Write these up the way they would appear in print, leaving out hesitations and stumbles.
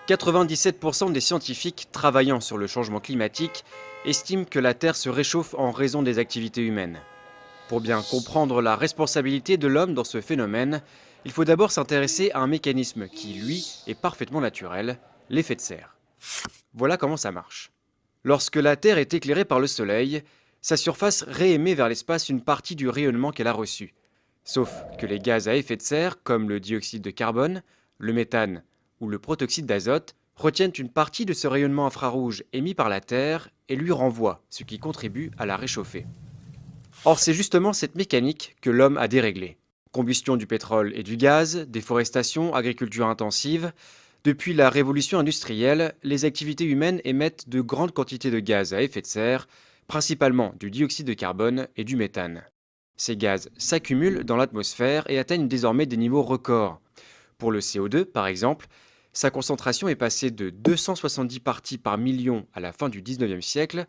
97% des scientifiques travaillant sur le changement climatique estiment que la Terre se réchauffe en raison des activités humaines. Pour bien comprendre la responsabilité de l'homme dans ce phénomène, il faut d'abord s'intéresser à un mécanisme qui, lui, est parfaitement naturel, l'effet de serre. Voilà comment ça marche. Lorsque la Terre est éclairée par le Soleil, sa surface réémet vers l'espace une partie du rayonnement qu'elle a reçu. Sauf que les gaz à effet de serre, comme le dioxyde de carbone, le méthane ou le protoxyde d'azote, retiennent une partie de ce rayonnement infrarouge émis par la Terre et lui renvoient, ce qui contribue à la réchauffer. Or, c'est justement cette mécanique que l'homme a déréglée. Combustion du pétrole et du gaz, déforestation, agriculture intensive. Depuis la révolution industrielle, les activités humaines émettent de grandes quantités de gaz à effet de serre, principalement du dioxyde de carbone et du méthane. Ces gaz s'accumulent dans l'atmosphère et atteignent désormais des niveaux records. Pour le CO2, par exemple, sa concentration est passée de 270 parties par million à la fin du 19e siècle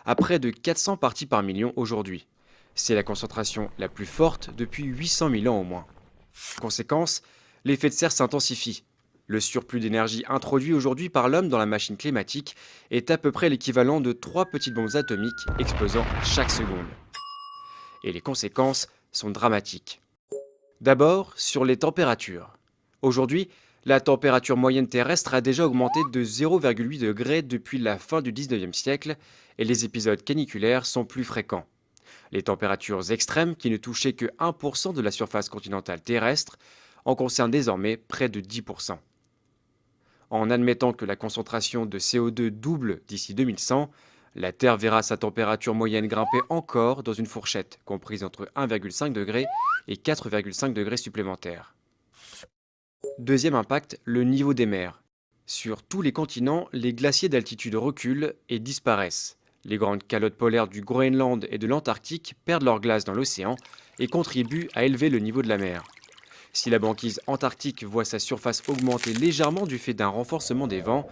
à près de 400 parties par million aujourd'hui. C'est la concentration la plus forte depuis 800 000 ans au moins. Conséquence, l'effet de serre s'intensifie. Le surplus d'énergie introduit aujourd'hui par l'homme dans la machine climatique est à peu près l'équivalent de 3 petites bombes atomiques explosant à chaque seconde. Et les conséquences sont dramatiques. D'abord, sur les températures. Aujourd'hui, la température moyenne terrestre a déjà augmenté de 0,8 degrés depuis la fin du 19e siècle et les épisodes caniculaires sont plus fréquents. Les températures extrêmes, qui ne touchaient que 1% de la surface continentale terrestre, en concernent désormais près de 10%. En admettant que la concentration de CO2 double d'ici 2100, la Terre verra sa température moyenne grimper encore dans une fourchette comprise entre 1,5 degré et 4,5 degrés supplémentaires. Deuxième impact, le niveau des mers. Sur tous les continents, les glaciers d'altitude reculent et disparaissent. Les grandes calottes polaires du Groenland et de l'Antarctique perdent leur glace dans l'océan et contribuent à élever le niveau de la mer. Si la banquise antarctique voit sa surface augmenter légèrement du fait d'un renforcement des vents,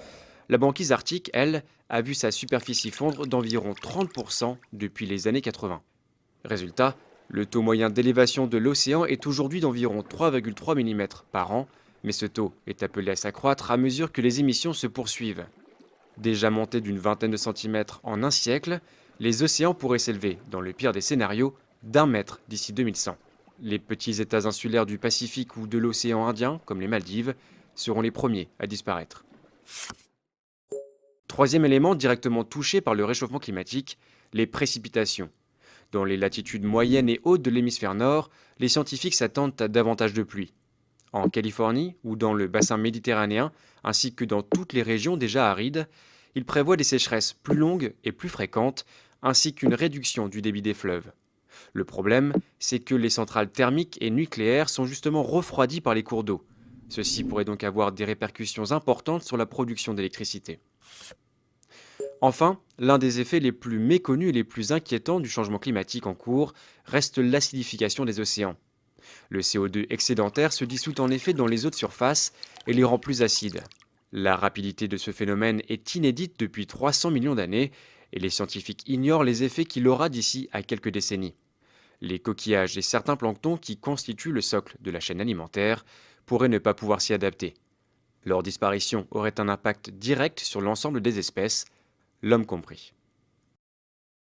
la banquise arctique, elle, a vu sa superficie fondre d'environ 30% depuis les années 80. Résultat, le taux moyen d'élévation de l'océan est aujourd'hui d'environ 3,3 mm par an, mais ce taux est appelé à s'accroître à mesure que les émissions se poursuivent. Déjà montés d'une vingtaine de centimètres en un siècle, les océans pourraient s'élever, dans le pire des scénarios, d'1 mètre d'ici 2100. Les petits États insulaires du Pacifique ou de l'océan Indien, comme les Maldives, seront les premiers à disparaître. Troisième élément directement touché par le réchauffement climatique, les précipitations. Dans les latitudes moyennes et hautes de l'hémisphère nord, les scientifiques s'attendent à davantage de pluie. En Californie ou dans le bassin méditerranéen, ainsi que dans toutes les régions déjà arides, ils prévoient des sécheresses plus longues et plus fréquentes, ainsi qu'une réduction du débit des fleuves. Le problème, c'est que les centrales thermiques et nucléaires sont justement refroidies par les cours d'eau. Ceci pourrait donc avoir des répercussions importantes sur la production d'électricité. Enfin, l'un des effets les plus méconnus et les plus inquiétants du changement climatique en cours reste l'acidification des océans. Le CO2 excédentaire se dissout en effet dans les eaux de surface et les rend plus acides. La rapidité de ce phénomène est inédite depuis 300 millions d'années et les scientifiques ignorent les effets qu'il aura d'ici à quelques décennies. Les coquillages et certains planctons qui constituent le socle de la chaîne alimentaire pourraient ne pas pouvoir s'y adapter. Leur disparition aurait un impact direct sur l'ensemble des espèces, l'homme compris.